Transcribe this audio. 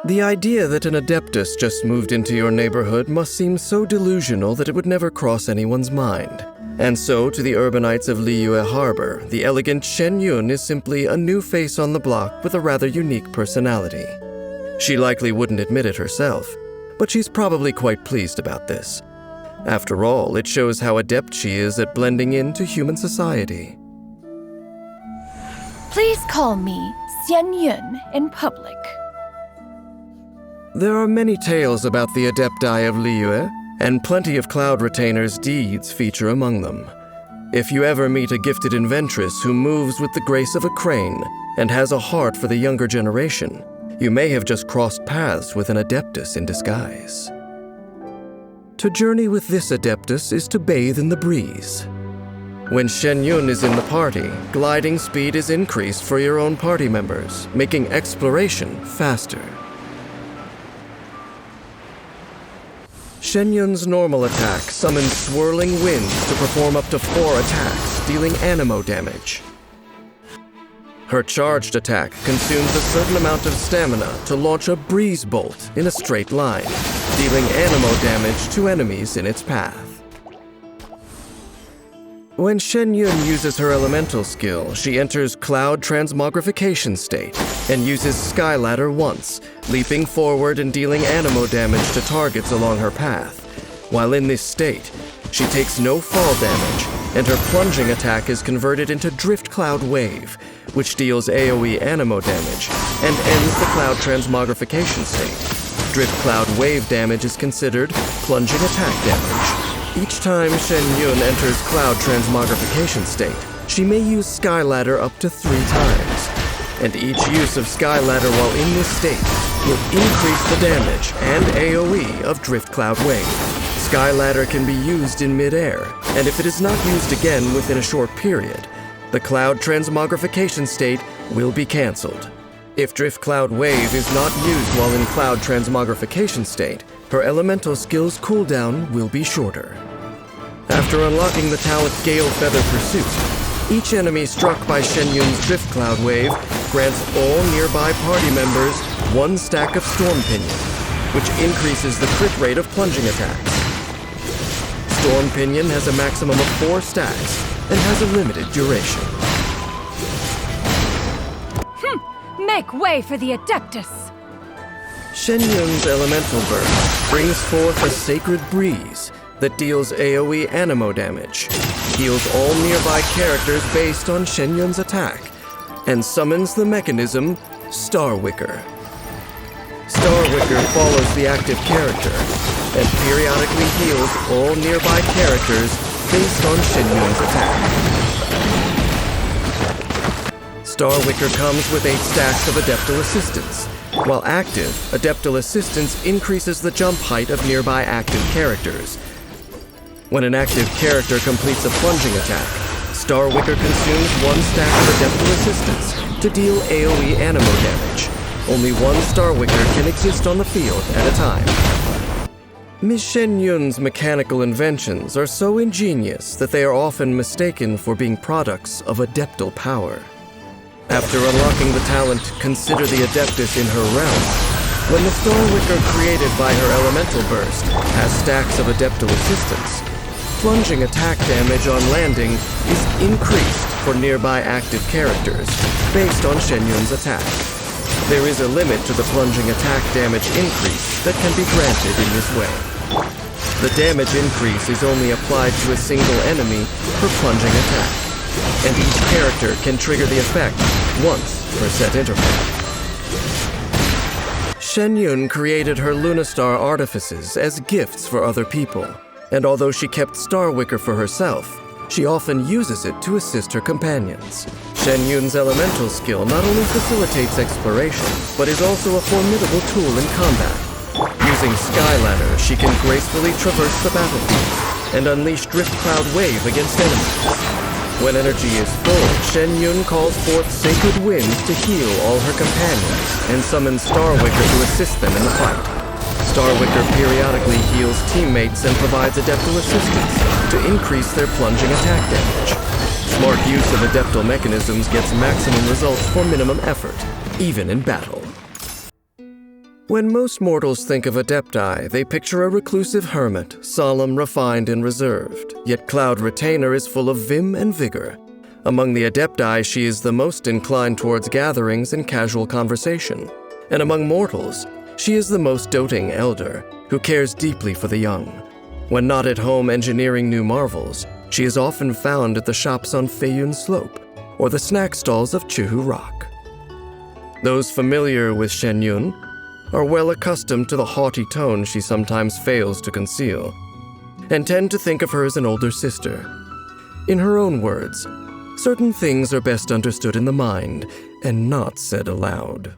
The idea that an Adeptus just moved into your neighborhood must seem so delusional that it would never cross anyone's mind. And so, to the urbanites of Liyue Harbor, the elegant Shen Yun is simply a new face on the block with a rather unique personality. She likely wouldn't admit it herself, but she's probably quite pleased about this. After all, it shows how adept she is at blending into human society. Please call me Xian Yun in public. There are many tales about the Adepti of Liyue, and plenty of Cloud Retainer's deeds feature among them. If you ever meet a gifted inventress who moves with the grace of a crane and has a heart for the younger generation, you may have just crossed paths with an Adeptus in disguise. To journey with this Adeptus is to bathe in the breeze. When Shen Yun is in the party, gliding speed is increased for your own party members, making exploration faster. Shen Yun's normal attack summons swirling winds to perform up to 4 attacks, dealing anemo damage. Her charged attack consumes a certain amount of stamina to launch a breeze bolt in a straight line, dealing anemo damage to enemies in its path. When Shen Yun uses her elemental skill, she enters Cloud Transmogrification state and uses Skyladder once, leaping forward and dealing anemo damage to targets along her path. While in this state, she takes no fall damage, and her plunging attack is converted into Drift Cloud Wave, which deals AoE anemo damage and ends the Cloud Transmogrification state. Drift Cloud Wave damage is considered plunging attack damage. Each time Shen Yun enters Cloud Transmogrification state, she may use Skyladder up to 3 times, and each use of Skyladder while in this state will increase the damage and AoE of Drift Cloud Wave. Skyladder can be used in mid-air, and if it is not used again within a short period, the Cloud Transmogrification state will be cancelled. If Drift Cloud Wave is not used while in Cloud Transmogrification state, her elemental skill's cooldown will be shorter. After unlocking the talent Gale Feather Pursuit, each enemy struck by Shen Yun's Drift Cloud Wave grants all nearby party members 1 stack of Storm Pinion, which increases the crit rate of plunging attacks. Storm Pinion has a maximum of 4 stacks and has a limited duration. Make way for the Adeptus! Shen Yun's elemental burst brings forth a sacred breeze that deals AoE anemo damage, heals all nearby characters based on Shen Yun's attack, and summons the mechanism Starwicker. Starwicker follows the active character and periodically heals all nearby characters based on Shen Yun's attack. Starwicker comes with 8 stacks of Adeptal Assistance. While active, Adeptal Assistance increases the jump height of nearby active characters. When an active character completes a plunging attack, Starwicker consumes 1 stack of Adeptal Assistance to deal AoE anemo damage. Only 1 Starwicker can exist on the field at a time. Ms. Shen Yun's mechanical inventions are so ingenious that they are often mistaken for being products of Adeptal power. After unlocking the talent Consider the Adeptus in her realm, when the Starwicker created by her elemental burst has stacks of Adeptal Assistance, plunging attack damage on landing is increased for nearby active characters based on Shen Yun's attack. There is a limit to the plunging attack damage increase that can be granted in this way. The damage increase is only applied to a single enemy per plunging attack, and each character can trigger the effect once per set interval. Shen Yun created her Lunastar artifices as gifts for other people, and although she kept Starwicker for herself, she often uses it to assist her companions. Shen Yun's elemental skill not only facilitates exploration, but is also a formidable tool in combat. Using Skyladder, she can gracefully traverse the battlefield and unleash Drift Cloud Wave against enemies. When energy is full, Shen Yun calls forth sacred winds to heal all her companions and summons Starwicker to assist them in the fight. Starwicker periodically heals teammates and provides Adeptal assistance to increase their plunging attack damage. Smart use of Adeptal mechanisms gets maximum results for minimum effort, even in battle. When most mortals think of Adepti, they picture a reclusive hermit, solemn, refined, and reserved. Yet Cloud Retainer is full of vim and vigor. Among the Adepti, she is the most inclined towards gatherings and casual conversation. And among mortals, she is the most doting elder, who cares deeply for the young. When not at home engineering new marvels, she is often found at the shops on Feiyun Slope, or the snack stalls of Chihu Rock. Those familiar with Shen Yun are well accustomed to the haughty tone she sometimes fails to conceal, and tend to think of her as an older sister. In her own words, certain things are best understood in the mind and not said aloud.